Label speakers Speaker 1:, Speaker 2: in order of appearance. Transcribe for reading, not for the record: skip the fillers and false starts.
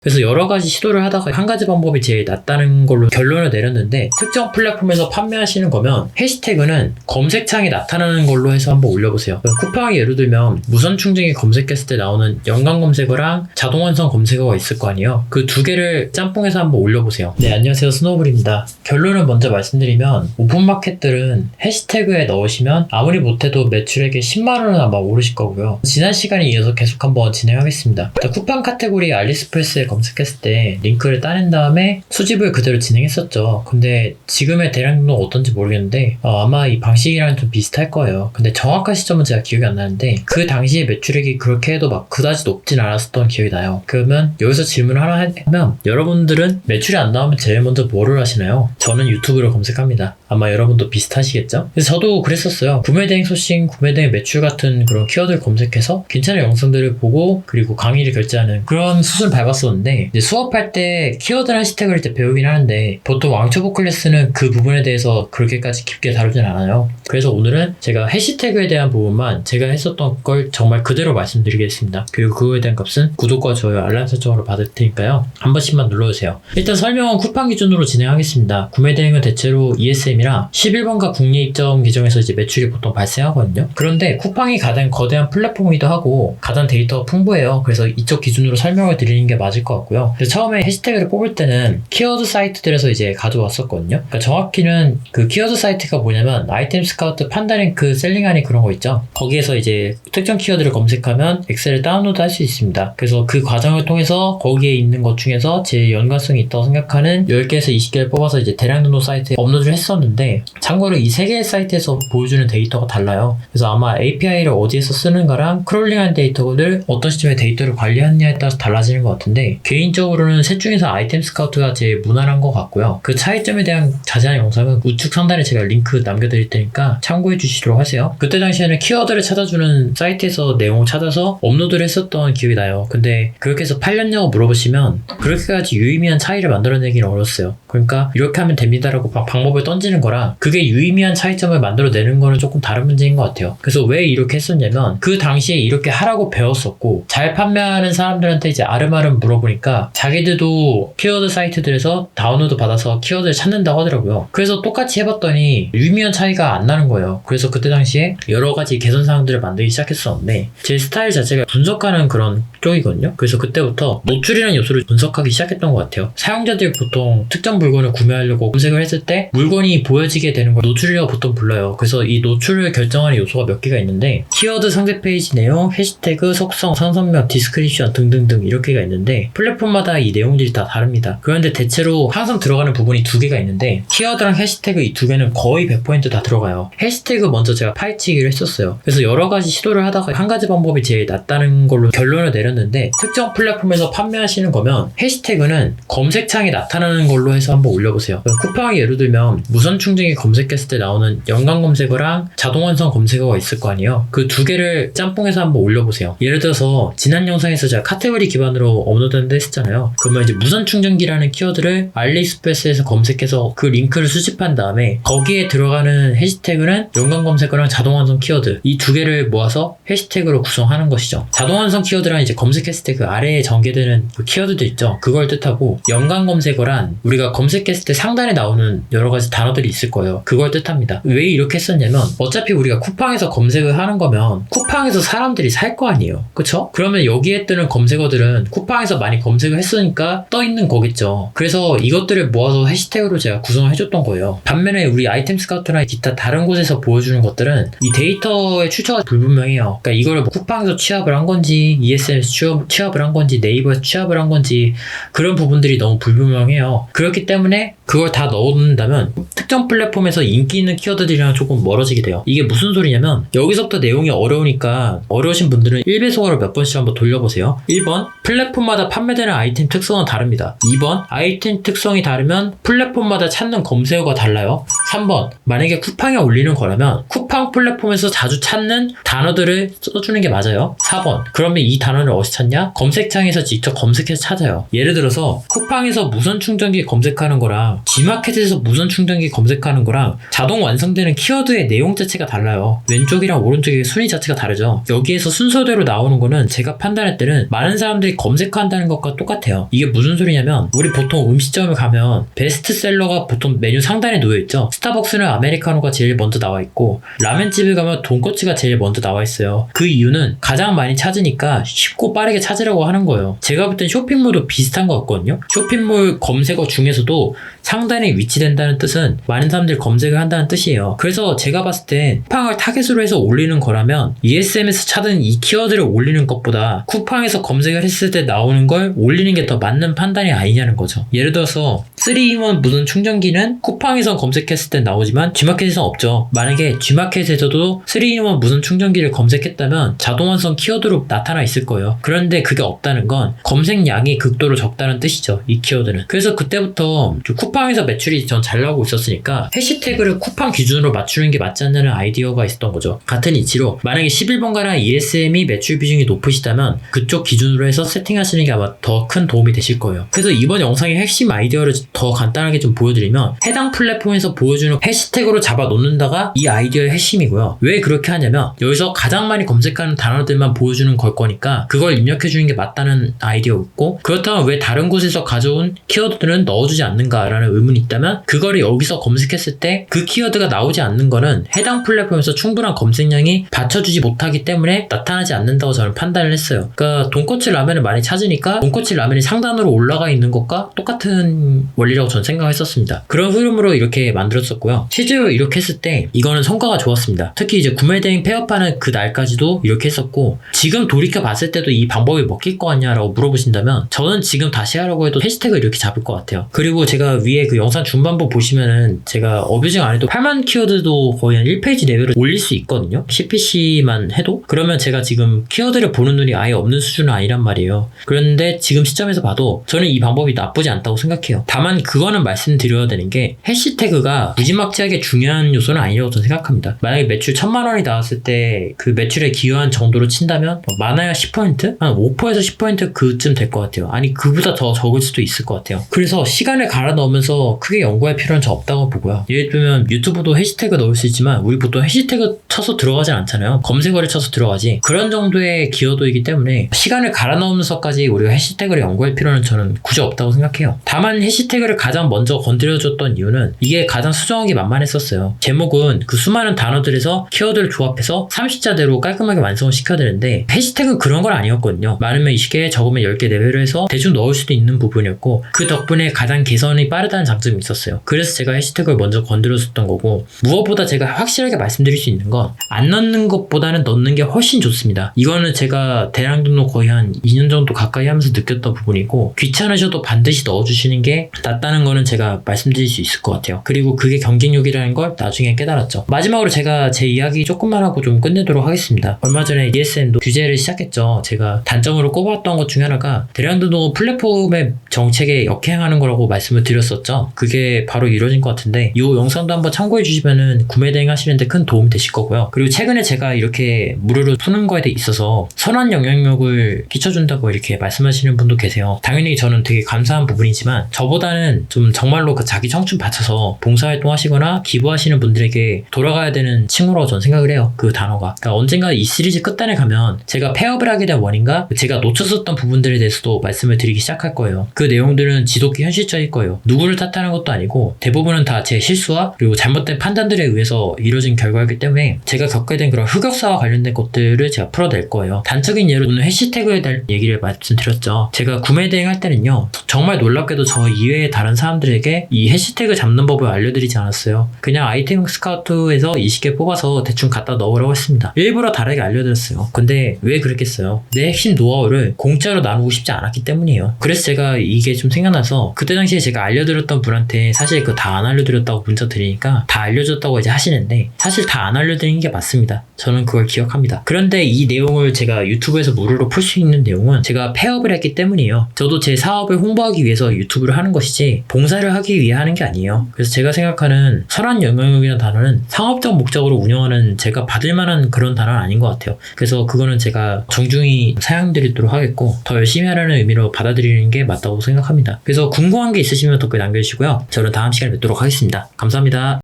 Speaker 1: 그래서 여러 가지 시도를 하다가 한 가지 방법이 제일 낫다는 걸로 결론을 내렸는데, 특정 플랫폼에서 판매하시는 거면 해시태그는 검색창에 나타나는 걸로 해서 한번 올려보세요. 쿠팡이 예를 들면 무선 충전기 검색했을 때 나오는 연관 검색어랑 자동 완성 검색어가 있을 거 아니에요. 그 두 개를 짬뽕해서 한번 올려보세요. 네, 안녕하세요, 스노우볼입니다. 결론을 먼저 말씀드리면, 오픈마켓들은 해시태그에 넣으시면 아무리 못해도 매출액의 10만원은 아마 오르실 거고요. 지난 시간에 이어서 계속 한번 진행하겠습니다. 쿠팡 카테고리 알리익스프레스에 검색했을 때 링크를 따낸 다음에 수집을 그대로 진행했었죠. 근데 지금의 대량도 어떤지 모르겠는데 아마 이 방식이랑 좀 비슷할 거예요. 근데 정확한 시점은 제가 기억이 안 나는데 그 당시에 매출액이 그렇게 해도 막 그다지 높진 않았었던 기억이 나요. 그러면 여기서 질문을 하나 하면, 여러분들은 매출이 안 나오면 제일 먼저 뭐를 하시나요? 저는 유튜브를 검색합니다. 아마 여러분도 비슷하시겠죠? 그래서 저도 그랬었어요. 구매대행 소싱, 구매대행 매출 같은 그런 키워드를 검색해서 괜찮은 영상들을 보고 그리고 강의를 결제하는 그런 수순을 밟았었는데, 이제 수업할 때 키워드 해시태그를 이제 배우긴 하는데 보통 왕초보 클래스는 그 부분에 대해서 그렇게까지 깊게 다루진 않아요. 그래서 오늘은 제가 해시태그에 대한 부분만 제가 했었던 걸 정말 그대로 말씀드리겠습니다. 그리고 그거에 대한 값은 구독과 좋아요, 알람 설정으로 받을 테니까요. 한 번씩만 눌러주세요. 일단 설명은 쿠팡 기준으로 진행하겠습니다. 구매 대행은 대체로 ESM이라 11번가 국내 입점 계정에서 이제 매출이 보통 발생하거든요. 그런데 쿠팡이 가장 거대한 플랫폼이기도 하고 가장 데이터가 풍부해요. 그래서 이쪽 기준으로 설명을 드리는 게 맞을 것 같고요. 그래서 처음에 해시태그를 뽑을 때는 키워드 사이트들에서 이제 가져왔었거든요. 그러니까 정확히는 그 키워드 사이트가 뭐냐면 아이템 스카우트, 판다링크, 셀링하니 그런 거 있죠. 거기에서 이제 특정 키워드를 검색하면 엑셀을 다운로드 할 수 있습니다. 그래서 그 과정을 통해서 거기에 있는 것 중에서 제일 연관성이 있다고 생각하는 10개에서 20개를 뽑아서 이제 대량 등록 사이트에 업로드를 했었는데, 참고로 이 3개의 사이트에서 보여주는 데이터가 달라요. 그래서 아마 API를 어디에서 쓰는가랑 크롤링한 데이터를 어떤 시점에 데이터를 관리하느냐에 따라서 달라지는 것 같은데, 개인적으로는 셋 중에서 아이템 스카우트가 제일 무난한 것 같고요. 그 차이점에 대한 자세한 영상은 우측 상단에 제가 링크 남겨드릴 테니까 참고해 주시도록 하세요. 그때 당시에는 키워드를 찾아주는 사이트에서 내용을 찾아서 업로드를 했었던 기억이 나요. 근데 그렇게 해서 팔렸냐고 물어보시면 그렇게까지 유의미한 차이를 만들어내기는 어렵어요. 그러니까 이렇게 하면 됩니다라고 방법을 던지는 거랑 그게 유의미한 차이점을 만들어내는 거는 조금 다른 문제인 것 같아요. 그래서 왜 이렇게 했었냐면, 그 당시에 이렇게 하라고 배웠었고 잘 판매하는 사람들한테 이제 아름아름 물어보니까 자기들도 키워드 사이트들에서 다운로드 받아서 키워드를 찾는다고 하더라고요. 그래서 똑같이 해봤더니 유의미한 차이가 안 나는 거예요. 그래서 그때 당시에 여러 가지 개선 사항들을 만들기 시작했었는데, 제 스타일 자체가 분석하는 그런 쪽이거든요. 그래서 그때부터 노출이라는 요소를 분석하기 시작했던 것 같아요. 사용자들이 보통 특정 물건을 구매하려고 검색을 했을 때 물건이 보여지게 되는 걸 노출이라고 보통 불러요. 그래서 이 노출을 결정하는 요소가 몇 개가 있는데, 키워드 상세 페이지 내용, 해시태그, 속성, 상선명, 디스크립션 등등등 이렇게가 있는데 플랫폼마다 이 내용들이 다 다릅니다. 그런데 대체로 항상 들어가는 부분이 두 개가 있는데, 키워드랑 해시태그 이 두 개는 거의 100% 다 들어가요. 해시태그 먼저 제가 파헤치기를 했었어요. 그래서 여러 가지 시도를 하다가 한 가지 방법이 제일 낫다는 걸로 결론을 내렸는데, 특정 플랫폼에서 판매하시는 거면 해시태그는 검색창에 나타나는 걸로 해서 한번 올려보세요. 쿠팡이 예를 들면 무선 충전기 검색했을 때 나오는 연관 검색어랑 자동 완성 검색어가 있을 거 아니에요. 그 두 개를 짬뽕해서 한번 올려보세요. 예를 들어서 지난 영상에서 제가 카테고리 기반으로 업로드한다 했었잖아요. 그러면 이제 무선 충전기라는 키워드를 알리익스프레스에서 검색해서 그 링크를 수집한 다음에 거기에 들어가는 해시태그는 연관 검색어랑 자동 완성 키워드, 이 두 개를 모아서 해시태그로 구성하는 것이죠. 자동 완성 키워드란 이제 검색했을 때 그 아래에 전개되는 그 키워드들 있죠. 그걸 뜻하고, 연관 검색어란 우리가 검색했을 때 상단에 나오는 여러 가지 단어들이 있을 거예요. 그걸 뜻합니다. 왜 이렇게 했었냐면, 어차피 우리가 쿠팡에서 검색을 하는 거면 쿠팡에서 사람들이 살 거 아니에요. 그쵸? 그러면 여기에 뜨는 검색어들은 쿠팡에서 많이 검색을 했으니까 떠 있는 거겠죠. 그래서 이것들을 모아서 해시태그로 제가 구성을 해줬던 거예요. 반면에 우리 아이템 스카우트나 기타 다른 곳에서 보여주는 것들은 이 데이터의 출처가 불분명해요. 그러니까 이거를 쿠팡에서 취합을 한 건지, ESM에서 취합을 한 건지, 네이버에서 취합을 한 건지, 그런 부분들이 너무 불분명해요. 그렇기 때문에 그걸 다 넣는다면 특정 플랫폼에서 인기 있는 키워드들이랑 조금 멀어지게 돼요. 이게 무슨 소리냐면, 여기서부터 내용이 어려우니까 어려우신 분들은 1배속으로 몇 번씩 한번 돌려보세요. 1번, 플랫폼마다 판매되는 아이템 특성은 다릅니다. 2번, 아이템 특성이 다르면 플랫폼마다 찾는 검색어가 달라요. 3번, 만약에 쿠팡에 올리는 거라면 쿠팡 플랫폼에서 자주 찾는 단어들을 써주는 게 맞아요. 4번, 그러면 이 단어를 어디서 찾냐? 검색창에서 직접 검색해서 찾아요. 예를 들어서 쿠팡에서 무선 충전기 검색하는 거랑 G마켓에서 무선 충전기 검색하는 거랑 자동 완성되는 키워드의 내용 자체가 달라요. 왼쪽이랑 오른쪽의 순위 자체가 다르죠. 여기에서 순서대로 나오는 거는 제가 판단할 때는 많은 사람들이 검색한다는 것과 똑같아요. 이게 무슨 소리냐면 우리 보통 음식점에 가면 베스트셀러가 보통 메뉴 상단에 놓여있죠. 스타벅스는 아메리카노가 제일 먼저 나와있고 라멘집에 가면 돈코츠가 제일 먼저 나와있어요. 그 이유는 가장 많이 찾으니까 쉽고 빠르게 찾으려고 하는 거예요. 제가 볼 땐 쇼핑몰도 비슷한 것 같거든요. 쇼핑몰 검색어 중에서도 상단에 위치된다는 뜻은 많은 사람들이 검색을 한다는 뜻이에요. 그래서 제가 봤을 땐 쿠팡을 타겟으로 해서 올리는 거라면 ESM에서 찾은 이 키워드를 올리는 것보다 쿠팡에서 검색을 했을 때 나오는 걸 올리는 게 더 맞는 판단이 아니냐는 거죠. 예를 들어서 3-in-1 무선 충전기는 쿠팡에서 검색했을 때 나오지만 G마켓에서는 없죠. 만약에 G마켓에서도 3-in-1 무선 충전기를 검색했다면 자동완성 키워드로 나타나 있을 거예요. 그런데 그게 없다는 건 검색량이 극도로 적다는 뜻이죠. 이 키워드는. 그래서 그때부터 쿠팡에서 매출이 전 잘 나오고 있었으니까 해시태그를 쿠팡 기준으로 맞추는 게 맞지 않냐는 아이디어가 있었던 거죠. 같은 이치로 만약에 11번가랑 ESM이 매출 비중이 높으시다면 그쪽 기준으로 해서 세팅하시는 게 아마 더 큰 도움이 되실 거예요. 그래서 이번 영상의 핵심 아이디어를 더 간단하게 좀 보여드리면 해당 플랫폼에서 보여주는 해시태그로 잡아 놓는다가 이 아이디어의 핵심이고요. 왜 그렇게 하냐면 여기서 가장 많이 검색하는 단어들만 보여주는 걸 거니까 그걸 입력해주는 게 맞다는 아이디어였고, 그렇다면 왜 다른 곳에서 가져온 키워드들은 넣어주지 않는가라는 의문이 있다면 그거를 여기서 검색했을 때 그 키워드가 나오지 않는 거는 해당 플랫폼에서 충분한 검색량이 받쳐주지 못하기 때문에 나타나지 않는다고 저는 판단을 했어요. 그러니까 돈코츠 라면을 많이 찾으니까 돈코츠 라면이 상단으로 올라가 있는 것과 똑같은 원리라고 저는 생각했었습니다. 그런 흐름으로 이렇게 만들었었고요. 실제로 이렇게 했을 때 이거는 성과가 좋았습니다. 특히 이제 구매대행 폐업하는 그 날까지도 이렇게 했었고, 지금 돌이켜 봤을 때도 이 방법이 먹힐 것 같냐라고 물어보신다면 저는 지금 다시 하라고 해도 해시태그 이렇게 잡을 것 같아요. 그리고 제가 위에 그 영상 중반부 보시면은 제가 어뷰징 안 해도 8만 키워드도 거의 한 1페이지 레벨을 올릴 수 있거든요. CPC만 해도. 그러면 제가 지금 키워드를 보는 눈이 아예 없는 수준은 아니란 말이에요. 그런데 지금 시점에서 봐도 저는 이 방법이 나쁘지 않다고 생각해요. 다만 그거는 말씀드려야 되는 게 해시태그가 무지막지하게 중요한 요소는 아니라고 저는 생각합니다. 만약에 매출 1000만 원이 나왔을 때 그 매출에 기여한 정도로 친다면 많아야 10%? 한 5%에서 10% 그쯤 될 것 같아요. 아니 그보다 더 적을 수도 있을 것 같아요. 그래서 시간을 갈아 넣으면서 크게 연구할 필요는 저 없다고 보고요. 예를 들면 유튜브도 해시태그 넣을 수 있지만 우리 보통 해시태그 쳐서 들어가진 않잖아요. 검색어를 쳐서 들어가지. 그런 정도의 기여도이기 때문에 시간을 갈아 넣으면서까지 우리가 해시태그를 연구할 필요는 저는 굳이 없다고 생각해요. 다만 해시태그를 가장 먼저 건드려줬던 이유는 이게 가장 수정하기 만만했었어요. 제목은 그 수많은 단어들에서 키워드를 조합해서 30자대로 깔끔하게 완성을 시켜야 되는데 해시태그는 그런 건 아니었거든요. 많으면 20개, 적으면 10개 레벨로 해서 대충 넣을 수도 있는 부분이었고, 그 덕분에 가장 개선이 빠르다는 장점이 있었어요. 그래서 제가 해시태그를 먼저 건드려줬던 거고, 무엇보다 제가 확실하게 말씀드릴 수 있는 건 안 넣는 것보다는 넣는 게 훨씬 좋습니다. 이거는 제가 대량 등록 거의 한 2년 정도 가까이 하면서 느꼈던 부분이고, 귀찮으셔도 반드시 넣어주시는 게 낫다는 거는 제가 말씀드릴 수 있을 것 같아요. 그리고 그게 경쟁력이라는 걸 나중에 깨달았죠. 마지막으로 제가 제 이야기 조금만 하고 좀 끝내도록 하겠습니다. 얼마 전에 ESM도 규제를 시작했죠. 제가 단점으로 꼽았던 것 중에 하나가 대량 등록 플랫폼의 정책에 역행하는 거라고 말씀을 드렸었죠. 그게 바로 이루어진 것 같은데 이 영상도 한번 참고해 주시면은 구매 대행 하시는데 큰 도움이 되실 거고요. 그리고 최근에 제가 이렇게 무료로 푸는 거에 있어서 선한 영향력을 끼쳐준다고 이렇게 말씀하시는 분도 계세요. 당연히 저는 되게 감사한 부분이지만 저보다는 좀 정말로 그 자기 청춘 바쳐서 봉사활동 하시거나 기부하시는 분들에게 돌아가야 되는 칭호라고 저는 생각을 해요. 그 단어가. 그러니까 언젠가 이 시리즈 끝단에 가면 제가 폐업을 하게 된 원인과 제가 놓쳤었던 부분들에 대해서도 말씀을 드리기 시작할 거예요. 그 내용들은 지독히 현실적일 거예요. 누구를 탓하는 것도 아니고 대부분은 다 제 실수와 그리고 잘못된 판단들에 의해서 이루어진 결과이기 때문에 제가 겪게 된 그런 흑역사와 관련된 것들을 제가 풀어낼 거예요. 단적인 예로 오늘 해시태그에 대한 얘기를 말씀드렸죠. 제가 구매 대행할 때는요, 정말 놀랍게도 저 이외의 다른 사람들에게 이 해시태그 잡는 법을 알려드리지 않았어요. 그냥 아이템 스카우트에서 20개 뽑아서 대충 갖다 넣으라고 했습니다. 일부러 다르게 알려드렸어요. 근데 왜 그랬겠어요? 내 핵심 노하우를 공짜로 나누고 싶지 않았기 때문이에요. 그래서 제가 이게 좀 생각나서 그때 당시에 제가 알려드렸던 분한테 사실 그거 다 안 알려드렸다고 문자 드리니까 다 알려줬다고 이제 하시는데 사실 다 안 알려드린 게 맞습니다. 저는 그걸 기억합니다. 합니다. 그런데 이 내용을 제가 유튜브에서 무료로 풀 수 있는 내용은 제가 폐업을 했기 때문이에요. 저도 제 사업을 홍보하기 위해서 유튜브를 하는 것이지 봉사를 하기 위해 하는 게 아니에요. 그래서 제가 생각하는 선한 영향력이라는 단어는 상업적 목적으로 운영하는 제가 받을 만한 그런 단어는 아닌 것 같아요. 그래서 그거는 제가 정중히 사양드리도록 하겠고 더 열심히 하라는 의미로 받아들이는 게 맞다고 생각합니다. 그래서 궁금한 게 있으시면 댓글 남겨주시고요. 저는 다음 시간에 뵙도록 하겠습니다. 감사합니다.